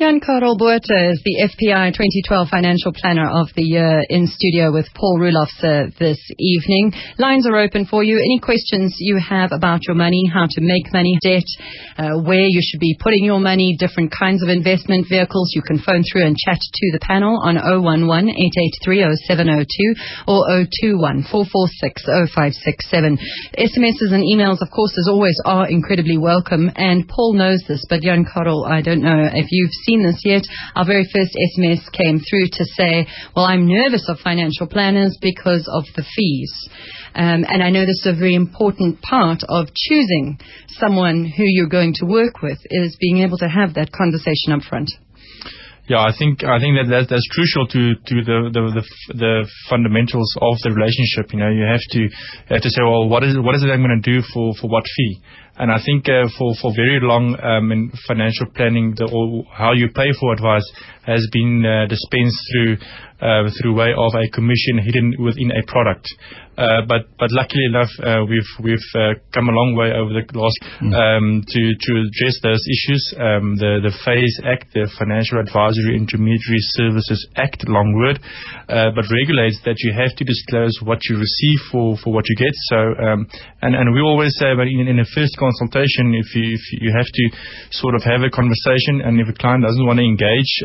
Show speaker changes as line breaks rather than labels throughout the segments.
Carel Botha is the FPI 2012 Financial Planner of the Year in studio with Paul Roelofs this evening. Lines are open for you. Any questions you have about your money, how to make money, debt, where you should be putting your money, different kinds of investment vehicles, you can phone through and chat to the panel on 011-883-0702 or 021-446-0567. SMSs and emails, of course, as always, are incredibly welcome, and Paul knows this, but Carel, I don't know if you've seen this yet. Our very first SMS came through to say, well, I'm nervous of financial planners because of the fees. And I know this is a very important part of choosing someone who you're going to work with, is being able to have that conversation up front.
Yeah, I think that's crucial to the fundamentals of the relationship. You know, you have to say, well, what is it I'm going to do for what fee? And I think for very long in financial planning, how you pay for advice has been dispensed through way of a commission hidden within a product. But luckily enough, we've come a long way over the last to address those issues. The FASE Act, the Financial Advisory Intermediary Services Act, long word, but regulates that you have to disclose what you receive for what you get. So and we always say, but in a first consultation, if you have to sort of have a conversation, and if a client doesn't want to engage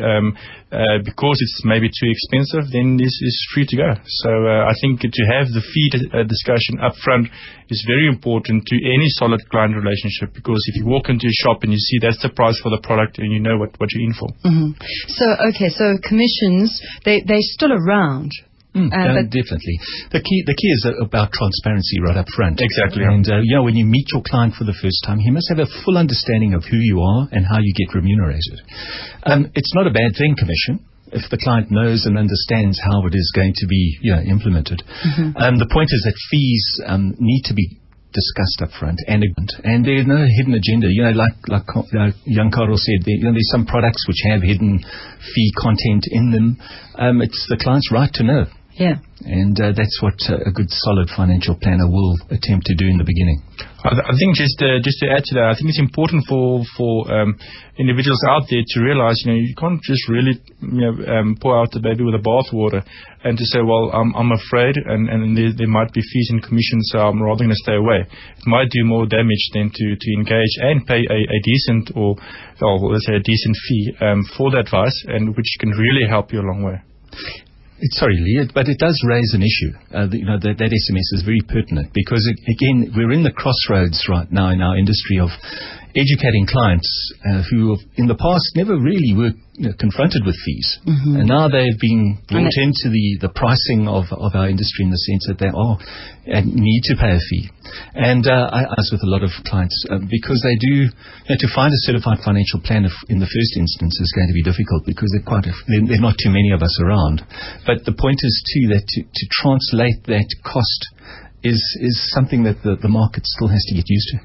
because it's maybe too expensive, then this is free to go. So I think to have the fee discussion up front is very important to any solid client relationship, because if you walk into a shop and you see that's the price for the product, and you know what you're in for.
So commissions, they're still around.
Definitely. The key is about transparency right up front.
Exactly.
And when you meet your client for the first time, he must have a full understanding of who you are and how you get remunerated. It's not a bad thing, commission, if the client knows and understands how it is going to be implemented. The point is that fees need to be discussed up front, and there's no hidden agenda. Like Carel said, there's some products which have hidden fee content in them. It's the client's right to know.
Yeah.
And that's what a good solid financial planner will attempt to do in the beginning.
I think just to add to that, I think it's important for individuals out there to realize, you can't just really pour out the baby with the bathwater and to say, well, I'm afraid and there might be fees and commissions, so I'm rather going to stay away. It might do more damage than to engage and pay a decent let's say a decent fee for the advice, and which can really help you a long way.
Sorry, Lee, but it does raise an issue. That SMS is very pertinent, because, again, we're in the crossroads right now in our industry of educating clients who in the past never really were confronted with fees. And now they've been brought into the pricing of our industry, in the sense that they need to pay a fee. And I ask with a lot of clients, because they do, to find a certified financial planner in the first instance is going to be difficult, because there are not too many of us around. But the point is too that to translate that cost is something that the market still has to get used to.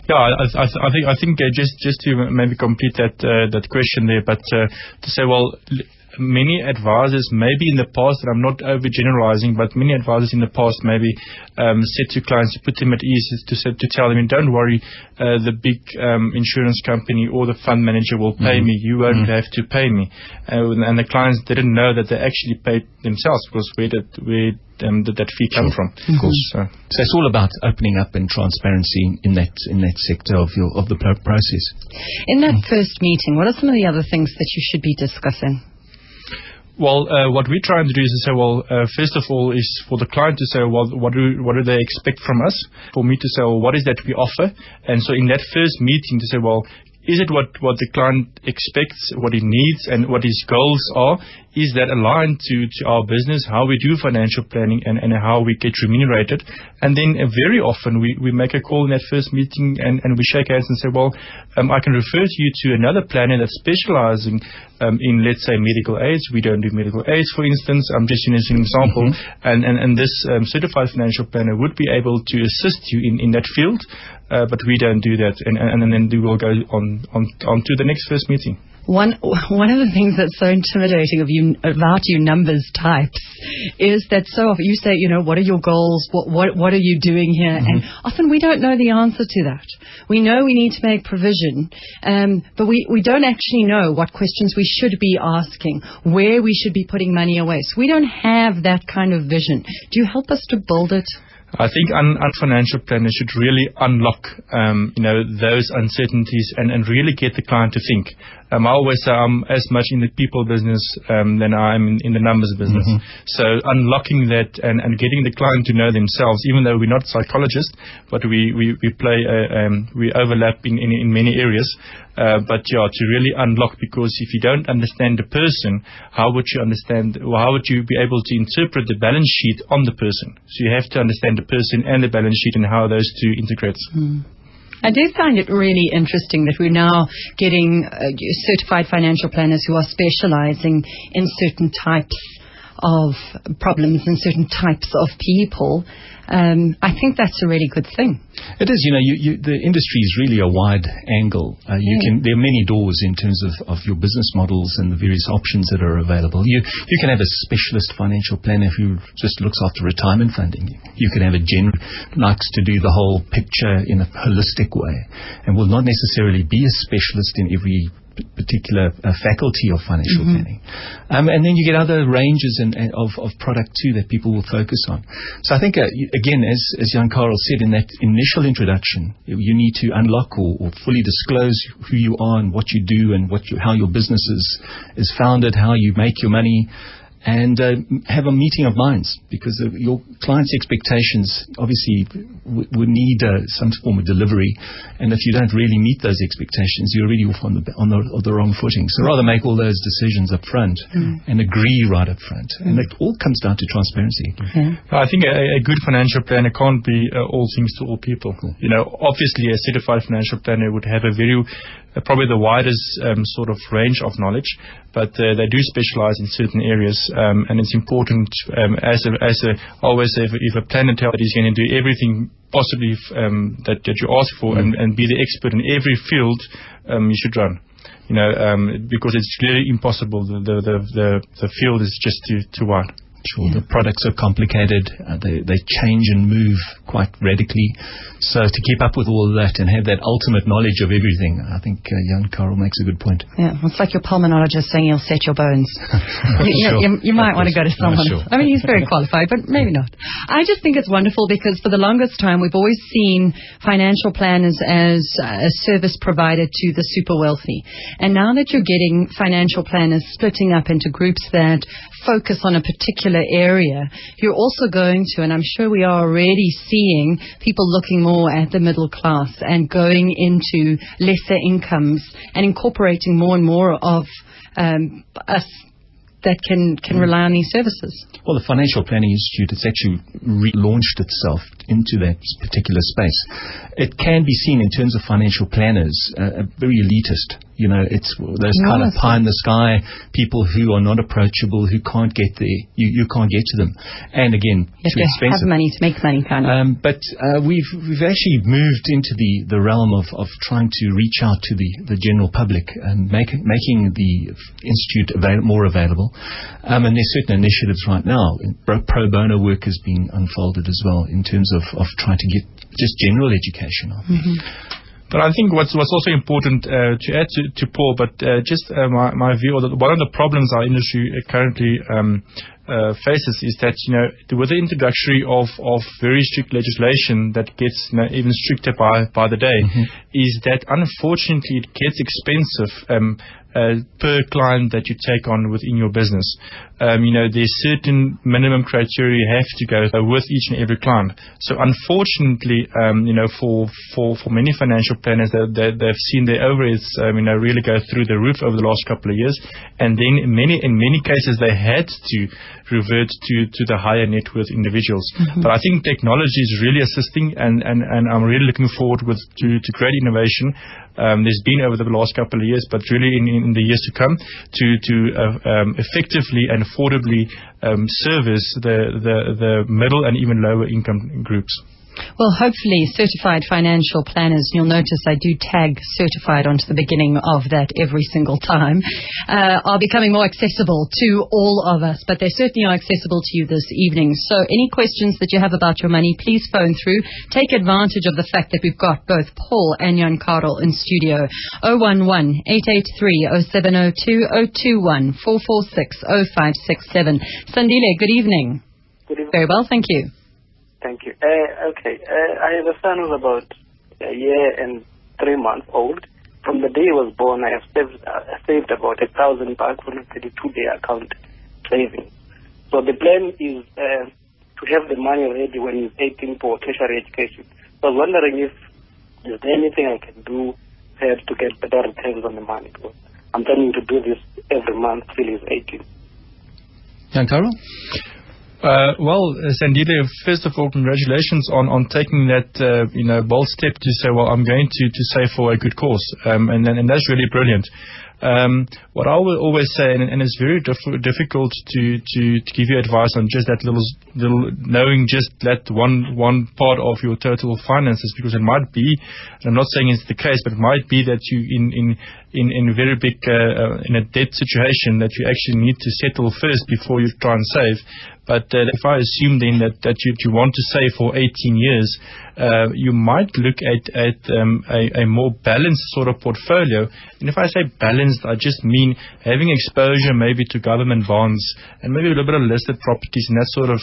Yeah, I think just to maybe complete that question there, but to say, well, many advisors maybe in the past, and I'm not overgeneralizing, but many advisors in the past maybe said to clients, to put them at ease, to tell them, don't worry, the big insurance company or the fund manager will pay me. You won't have to pay me. And the clients didn't know that they actually paid themselves, because where did that fee come from?
Of course. So it's all about opening up and transparency in that sector of the process.
In that first meeting, what are some of the other things that you should be discussing?
Well, what we're trying to do is to say, well, first of all, is for the client to say, well, what do they expect from us? For me to say, well, what is that we offer? And so in that first meeting to say, well, is it what the client expects, what he needs, and what his goals are? Is that aligned to our business, how we do financial planning, and how we get remunerated? And then very often we make a call in that first meeting, and we shake hands and say, well, I can refer you to another planner that's specializing in, let's say, medical aids. We don't do medical aids, for instance. I'm just using an example. And this certified financial planner would be able to assist you in that field, but we don't do that. And then we will go on to the next first meeting.
One of the things that's so intimidating about you numbers types is that so often you say, what are your goals? What are you doing here? And often we don't know the answer to that. We know we need to make provision, but we don't actually know what questions we should be asking, where we should be putting money away. So we don't have that kind of vision. Do you help us to build it?
I think financial planners should really unlock, those uncertainties and really get the client to think. I always say I'm as much in the people business than I'm in the numbers business. So unlocking that and getting the client to know themselves, even though we're not psychologists, but we overlap in many areas. But to really unlock, because if you don't understand the person, how would you be able to interpret the balance sheet on the person? So you have to understand the person and the balance sheet and how those two integrate.
I do find it really interesting that we're now getting certified financial planners who are specializing in certain types of problems and certain types of people. I think that's a really good thing.
It is. The industry is really a wide angle. There are many doors in terms of your business models and the various options that are available. You can have a specialist financial planner who just looks after retirement funding. You can have a general likes to do the whole picture in a holistic way and will not necessarily be a specialist in every particular faculty of financial planning. And then you get other ranges of product too that people will focus on. So I think, again, as Jan Carel said in that initial introduction, you need to unlock or fully disclose who you are and what you do and how your business is founded, how you make your money, and have a meeting of minds, because your clients' expectations obviously would need some form of delivery, and if you don't really meet those expectations, you're already off on the wrong footing. So rather make all those decisions up front and agree right up front, and it all comes down to transparency.
I think a good financial planner can't be all things to all people. Obviously a certified financial planner would have probably the widest sort of range of knowledge, but they do specialize in certain areas, and it's important, always if a planner tells that he's going to do everything possibly that you ask for and be the expert in every field, you should run. Because it's really impossible. The field is just too wide.
Sure, the products are complicated. They change and move quite radically. So to keep up with all of that and have that ultimate knowledge of everything, I think Jan Carel makes a good point.
Yeah, it's like your pulmonologist saying he'll set your bones. You might want to go to someone.
Sure.
I mean, he's very qualified, but maybe not. I just think it's wonderful because for the longest time we've always seen financial planners as a service provider to the super wealthy. And now that you're getting financial planners splitting up into groups that focus on a particular area, you're also going to, and I'm sure we are already seeing, people looking more at the middle class and going into lesser incomes and incorporating more and more of us that can rely on these services.
Well, the Financial Planning Institute, it's actually relaunched itself into that particular space. It can be seen in terms of financial planners, very elitist. It's those kind of pie in the sky people who are not approachable, who can't get there. You can't get to them, and again, too expensive.
Have money to make money, kind of.
But we've actually moved into the realm of trying to reach out to the general public and making the institute more available. And there's certain initiatives right now. Pro bono work has been unfolded as well in terms of trying to get just general education.
But I think what's also important to add to Paul, but just my view, one of the problems our industry currently faces is that, with the introduction of very strict legislation that gets even stricter by the day, is that unfortunately it gets expensive per client that you take on within your business. There's certain minimum criteria you have to go with each and every client. So unfortunately, for many financial planners, they've seen their overheads, really go through the roof over the last couple of years, and then in many cases they had to revert to the higher net worth individuals. But I think technology is really assisting, and I'm really looking forward to great innovation. There's been over the last couple of years, but really in the years to come, to effectively and affordably service the middle and even lower income groups.
Well, hopefully certified financial planners, you'll notice I do tag certified onto the beginning of that every single time, are becoming more accessible to all of us, but they certainly are accessible to you this evening. So any questions that you have about your money, please phone through. Take advantage of the fact that we've got both Paul and Jan Carel in studio. 011-883-0702, 021-446-0567. Sandile, good evening.
Good evening.
Very well, thank you.
Thank you. I have a son who's about a year and 3 months old. From the day he was born, I have saved about 1,000 bucks on a 32-day account saving. So the plan is to have the money ready when he's 18 for tertiary education. So I was wondering if there's anything I can do perhaps to get better returns on the money. Because I'm planning to do this every month till he's 18.
Jan Carel?
Well, Sandile, first of all, congratulations on taking that bold step to say, well, I'm going to save for a good cause, and that's really brilliant. What I will always say, and it's very difficult to give you advice on just that little knowing just that one part of your total finances, because it might be, and I'm not saying it's the case, but it might be that you in very big in a debt situation that you actually need to settle first before you try and save. But if I assume then that you want to save for 18 years, you might look at a more balanced sort of portfolio. And if I say balanced, I just mean having exposure maybe to government bonds and maybe a little bit of listed properties and that sort of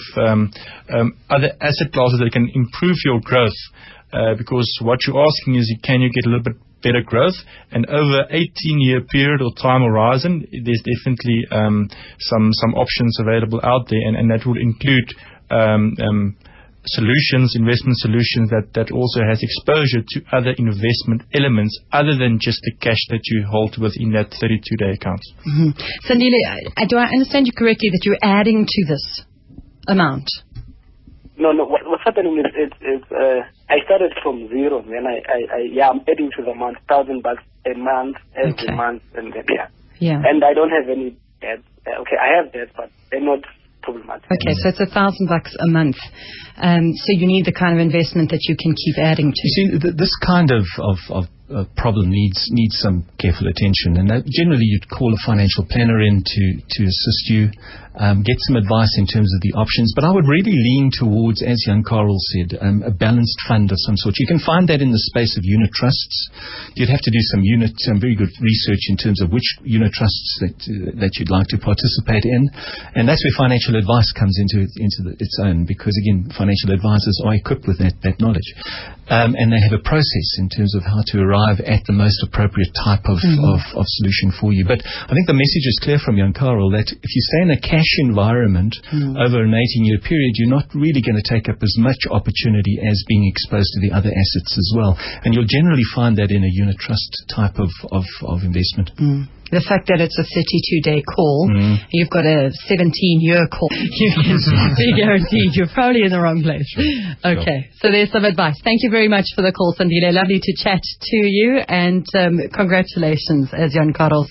other asset classes that can improve your growth. Because what you're asking is, can you get a little bit better growth? And over 18-year period or time horizon, there's definitely some options available out there, and that will include investment solutions that also has exposure to other investment elements other than just the cash that you hold within that 32-day account.
Mm-hmm. Sandile, do I understand you correctly that you're adding to this amount?
No. What's happening is I started from zero, and then I'm adding to the amount, 1,000 bucks a month, every month, and then And I don't have any debts. I have debts, but they're not problematic.
Okay, so it's 1,000 bucks a month. So you need the kind of investment that you can keep adding to.
You see, this kind of problem needs some careful attention, and generally you'd call a financial planner in to assist you, get some advice in terms of the options. But I would really lean towards, as Jan Carel said, a balanced fund of some sort. You can find that in the space of unit trusts. You'd have to do some very good research in terms of which unit trusts that you'd like to participate in, and that's where financial advice comes into its own, because again, financial advisors are equipped with that knowledge, and they have a process in terms of how to arrive at the most appropriate type of solution for you. But I think the message is clear from Jan Carel that if you stay in a cash environment over an 18-year period, you're not really going to take up as much opportunity as being exposed to the other assets as well. And you'll generally find that in a unit trust type of investment.
The fact that it's a 32-day call, you've got a 17-year call, you can be guaranteed you're probably in the wrong place. Okay, so there's some advice. Thank you very much for the call, Sandile. Lovely to chat to you, and congratulations, as Jan Carel said.